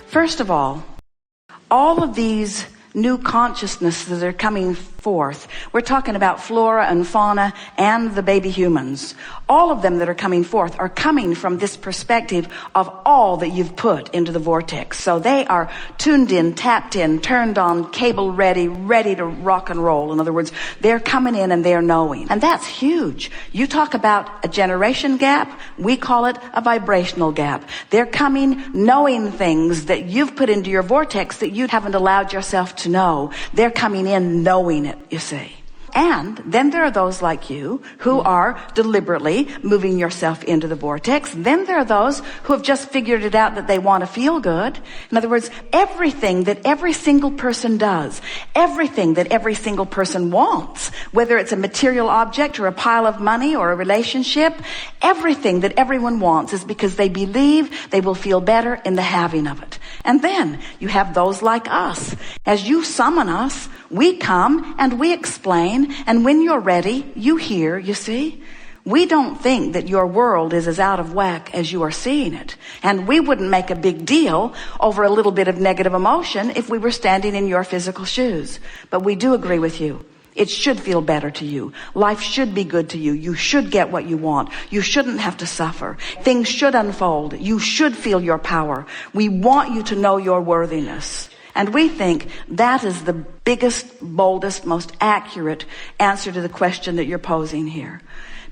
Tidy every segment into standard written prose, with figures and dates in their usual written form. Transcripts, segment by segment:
First of all of these new consciousnesses that are coming forth, we're talking about flora and fauna and the baby humans. All of them that are coming forth are coming from this perspective of all that you've put into the vortex. So they are tuned in, tapped in, turned on, cable ready to rock and roll. In other words, they're coming in and they're knowing. And that's huge. You talk about a generation gap, we call it a vibrational gap. They're coming knowing things that you've put into your vortex that you haven't allowed yourself to know. They're coming in knowing it, you see. And then there are those like you who are deliberately moving yourself into the vortex. Then there are those who have just figured it out that they want to feel good. In other words, everything that every single person does, everything that every single person wants, whether it's a material object or a pile of money or a relationship, everything that everyone wants is because they believe they will feel better in the having of it. And then you have those like us. As you summon us, we come and we explain, and when you're ready, you hear, you see. We don't think that your world is as out of whack as you are seeing it. And we wouldn't make a big deal over a little bit of negative emotion if we were standing in your physical shoes. But we do agree with you. It should feel better to you. Life should be good to you. You should get what you want. You shouldn't have to suffer. Things should unfold. You should feel your power. We want you to know your worthiness. And we think that is the biggest, boldest, most accurate answer to the question that you're posing here.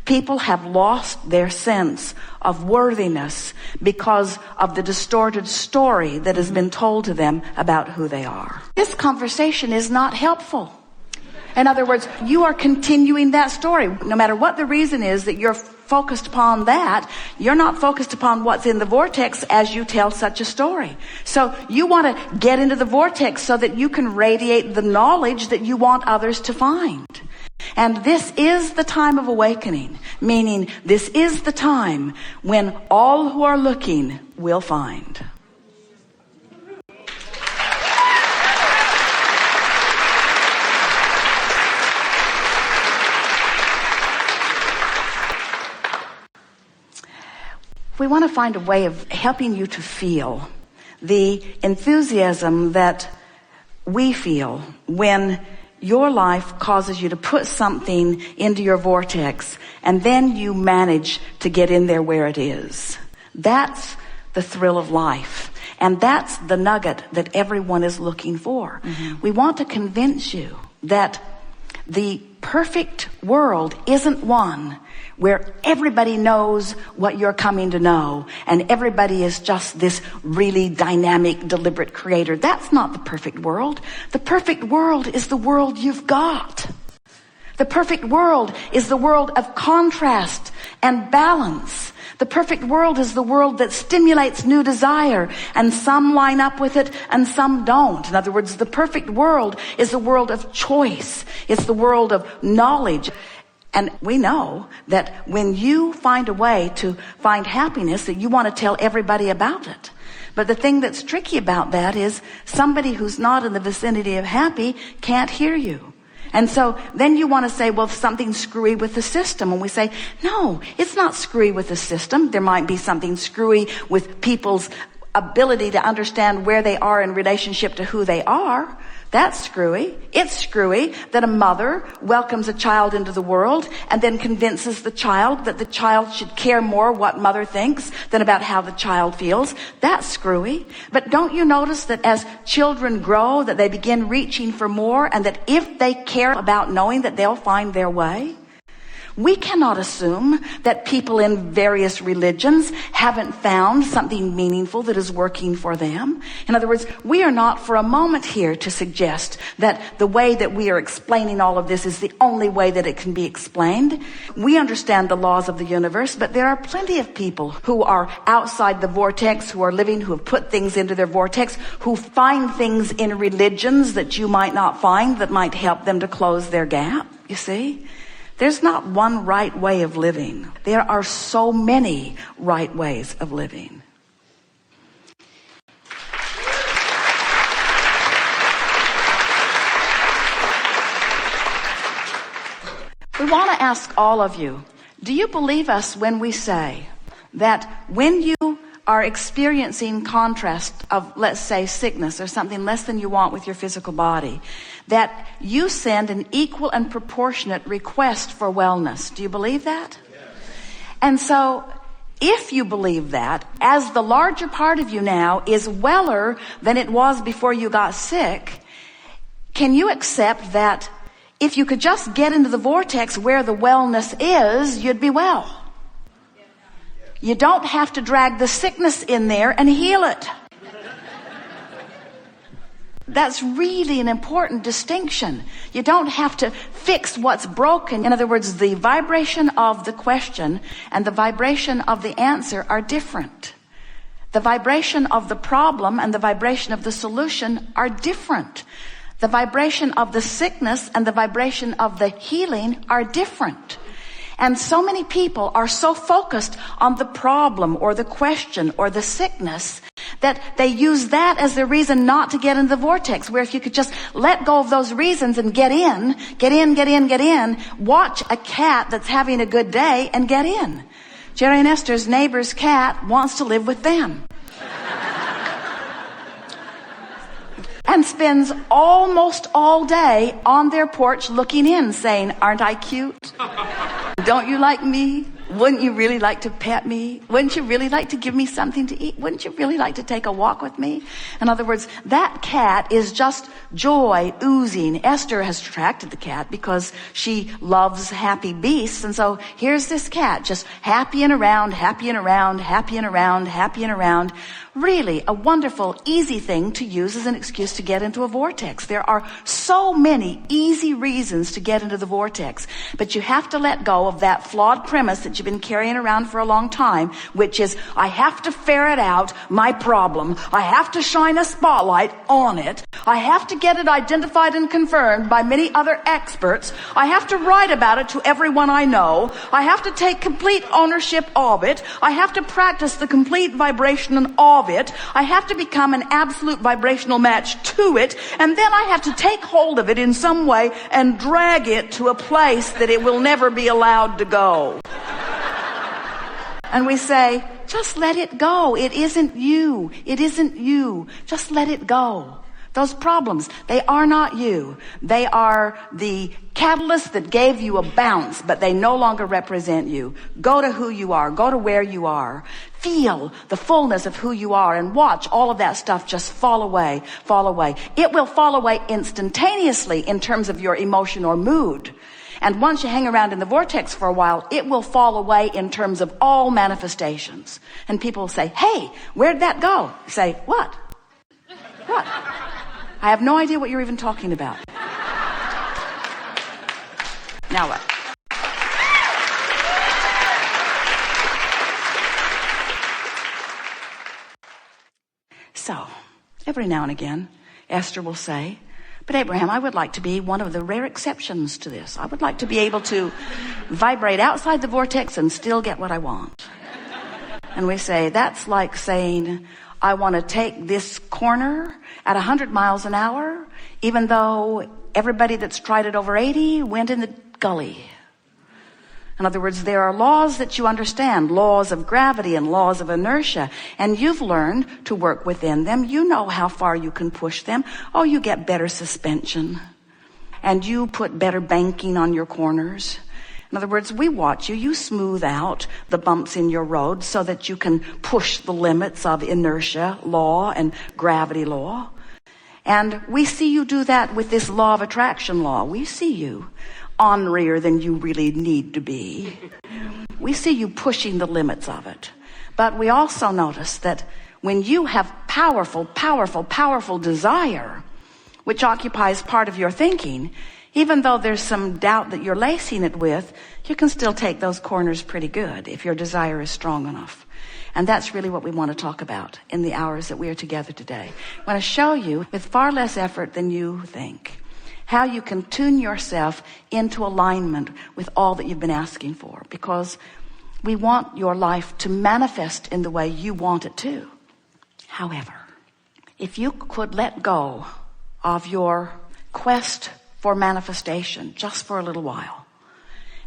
People have lost their sense of worthiness because of the distorted story that has been told to them about who they are. This conversation is not helpful. In other words, you are continuing that story. No matter what the reason is that you're focused upon that, you're not focused upon what's in the vortex as you tell such a story. So you want to get into the vortex so that you can radiate the knowledge that you want others to find. And this is the time of awakening, meaning this is the time when all who are looking will find. We want to find a way of helping you to feel the enthusiasm that we feel when your life causes you to put something into your vortex and then you manage to get in there where it is. That's the thrill of life. And that's the nugget that everyone is looking for. Mm-hmm. We want to convince you that the perfect world isn't one where everybody knows what you're coming to know and everybody is just this really dynamic, deliberate creator. That's not the perfect world. The perfect world is the world you've got. The perfect world is the world of contrast and balance. The perfect world is the world that stimulates new desire, and some line up with it and some don't. In other words, the perfect world is the world of choice. It's the world of knowledge. And we know that when you find a way to find happiness, that you want to tell everybody about it. But the thing that's tricky about that is somebody who's not in the vicinity of happy can't hear you. And so then you want to say, well, something's screwy with the system. And we say, no, it's not screwy with the system. There might be something screwy with people's ability to understand where they are in relationship to who they are. That's screwy. It's screwy that a mother welcomes a child into the world and then convinces the child that the child should care more what mother thinks than about how the child feels. That's screwy. But don't you notice that as children grow, that they begin reaching for more, and that if they care about knowing that they'll find their way? We cannot assume that people in various religions haven't found something meaningful that is working for them. In other words, we are not for a moment here to suggest that the way that we are explaining all of this is the only way that it can be explained. We understand the laws of the universe, but there are plenty of people who are outside the vortex, who are living, who have put things into their vortex, who find things in religions that you might not find that might help them to close their gap, you see? There's not one right way of living. There are so many right ways of living. We want to ask all of you, do you believe us when we say that when you are experiencing contrast of, let's say, sickness or something less than you want with your physical body, that you send an equal and proportionate request for wellness. Do you believe that? Yes. And so, if you believe that, as the larger part of you now is weller than it was before you got sick, can you accept that if you could just get into the vortex where the wellness is, you'd be well? You don't have to drag the sickness in there and heal it. That's really an important distinction. You don't have to fix what's broken. In other words, the vibration of the question and the vibration of the answer are different. The vibration of the problem and the vibration of the solution are different. The vibration of the sickness and the vibration of the healing are different. And so many people are so focused on the problem or the question or the sickness that they use that as their reason not to get into the vortex, where if you could just let go of those reasons and get in, watch a cat that's having a good day and get in. Jerry and Esther's neighbor's cat wants to live with them. And spends almost all day on their porch looking in, saying, "Aren't I cute? Don't you like me? Wouldn't you really like to pet me? Wouldn't you really like to give me something to eat? Wouldn't you really like to take a walk with me?" In other words, that cat is just joy oozing. Esther has attracted the cat because she loves happy beasts. And so here's this cat just happy and around, happy and around, happy and around, happy and around. Really a wonderful, easy thing to use as an excuse to get into a vortex. There are so many easy reasons to get into the vortex, but you have to let go of that flawed premise that you've been carrying around for a long time, which is, I have to ferret out my problem. I have to shine a spotlight on it. I have to get it identified and confirmed by many other experts. I have to write about it to everyone I know. I have to take complete ownership of it. I have to practice the complete vibration of it. I have to become an absolute vibrational match to it. And then I have to take hold of it in some way and drag it to a place that it will never be allowed to go. And we say, just let it go. It isn't you. It isn't you. Just let it go. Those problems, they are not you. They are the catalyst that gave you a bounce, but they no longer represent you. Go to who you are. Go to where you are. Feel the fullness of who you are and watch all of that stuff just fall away, fall away. It will fall away instantaneously in terms of your emotion or mood. And once you hang around in the vortex for a while, it will fall away in terms of all manifestations. And people will say, "Hey, where'd that go?" You say, "What? What? I have no idea what you're even talking about." Now what? So, every now and again, Esther will say, "But Abraham, I would like to be one of the rare exceptions to this. I would like to be able to vibrate outside the vortex and still get what I want." And we say, that's like saying, "I want to take this corner at 100 miles an hour, even though everybody that's tried it over 80 went in the gully." In other words, there are laws that you understand, laws of gravity and laws of inertia, and you've learned to work within them. You know how far you can push them. Oh, you get better suspension, and you put better banking on your corners. In other words, we watch you. You smooth out the bumps in your road so that you can push the limits of inertia law and gravity law. And we see you do that with this law of attraction law. We see you ornerier than you really need to be. We see you pushing the limits of it. But we also notice that when you have powerful, powerful, powerful desire, which occupies part of your thinking, even though there's some doubt that you're lacing it with, you can still take those corners pretty good if your desire is strong enough. And that's really what we want to talk about in the hours that we are together today. I want to show you, with far less effort than you think, how you can tune yourself into alignment with all that you've been asking for, because we want your life to manifest in the way you want it to. However, if you could let go of your quest for manifestation just for a little while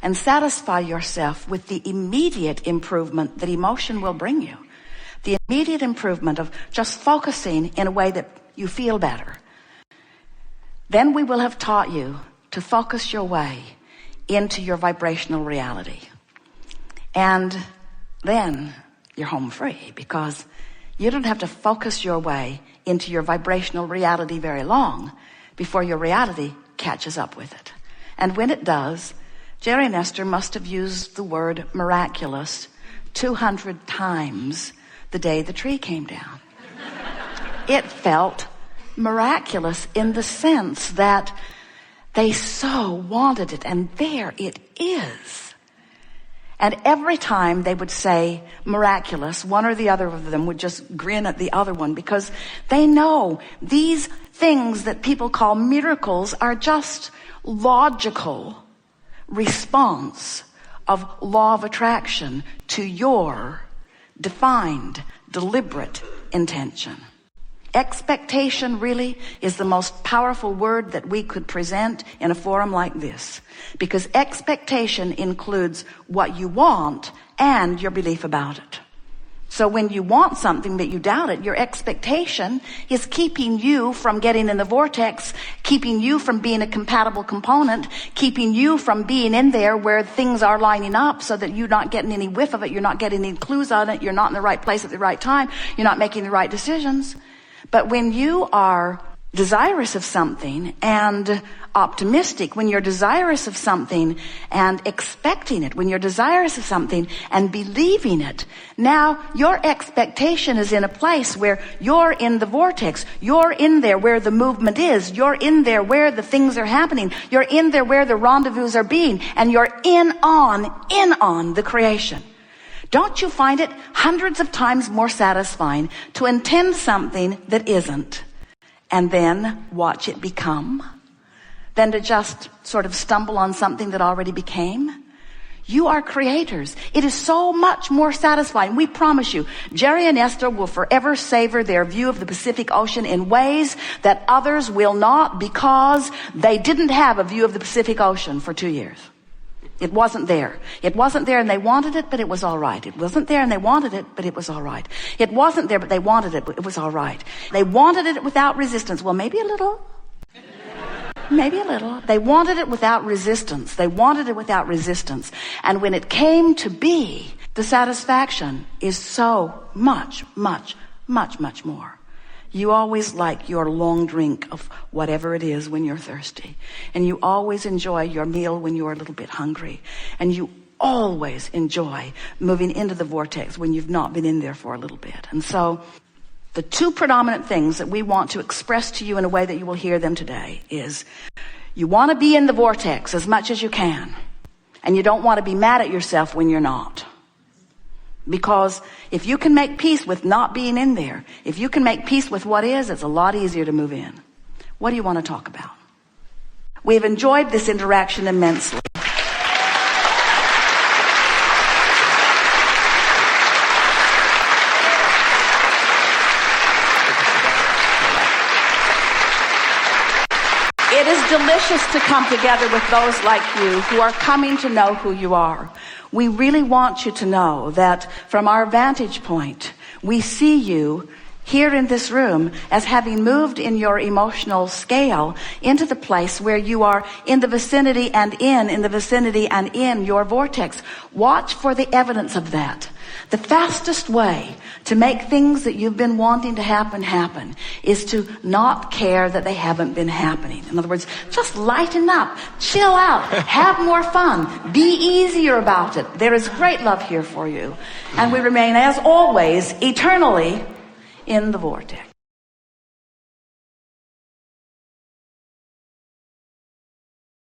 and satisfy yourself with the immediate improvement that emotion will bring you, The immediate improvement of just focusing in a way that you feel better. Then we will have taught you to focus your way into your vibrational reality. And then you're home free, because you don't have to focus your way into your vibrational reality very long before your reality catches up with it. And when it does, Jerry and Esther must have used the word miraculous 200 times the day the tree came down. It felt miraculous in the sense that they so wanted it, and there it is. And every time they would say miraculous, one or the other of them would just grin at the other one, because they know these things that people call miracles are just logical response of law of attraction to your defined, deliberate intention. Expectation really is the most powerful word that we could present in a forum like this, because expectation includes what you want and your belief about it. So when you want something but you doubt it, your expectation is keeping you from getting in the vortex, keeping you from being a compatible component, keeping you from being in there where things are lining up so that you're not getting any whiff of it, you're not getting any clues on it, you're not in the right place at the right time, you're not making the right decisions. But when you are desirous of something and optimistic, when you're desirous of something and expecting it, when you're desirous of something and believing it, now your expectation is in a place where you're in the vortex, you're in there where the movement is, you're in there where the things are happening, you're in there where the rendezvous are being, and you're in on the creation. Don't you find it hundreds of times more satisfying to intend something that isn't and then watch it become than to just sort of stumble on something that already became? You are creators. It is so much more satisfying. We promise you, Jerry and Esther will forever savor their view of the Pacific Ocean in ways that others will not, because they didn't have a view of the Pacific Ocean for 2 years. It wasn't there. It wasn't there and they wanted it, but it was all right. It wasn't there and they wanted it, but it was all right. It wasn't there, but they wanted it, but it was all right. They wanted it without resistance. Well, maybe a little. Maybe a little. They wanted it without resistance. They wanted it without resistance. And when it came to be, the satisfaction is so much, much, much, much more. You always like your long drink of whatever it is when you're thirsty. And you always enjoy your meal when you're a little bit hungry. And you always enjoy moving into the vortex when you've not been in there for a little bit. And so the two predominant things that we want to express to you in a way that you will hear them today is you want to be in the vortex as much as you can. And you don't want to be mad at yourself when you're not. Because if you can make peace with not being in there, if you can make peace with what is, it's a lot easier to move in. What do you want to talk about? We've enjoyed this interaction immensely. It is delicious to come together with those like you who are coming to know who you are. We really want you to know that from our vantage point, we see you here in this room as having moved in your emotional scale into the place where you are in the vicinity and in the vicinity and in your vortex. Watch for the evidence of that. The fastest way to make things that you've been wanting to happen is to not care that they haven't been happening. In other words, just lighten up, chill out, have more fun, be easier about it. There is great love here for you. And we remain, as always, eternally in the vortex.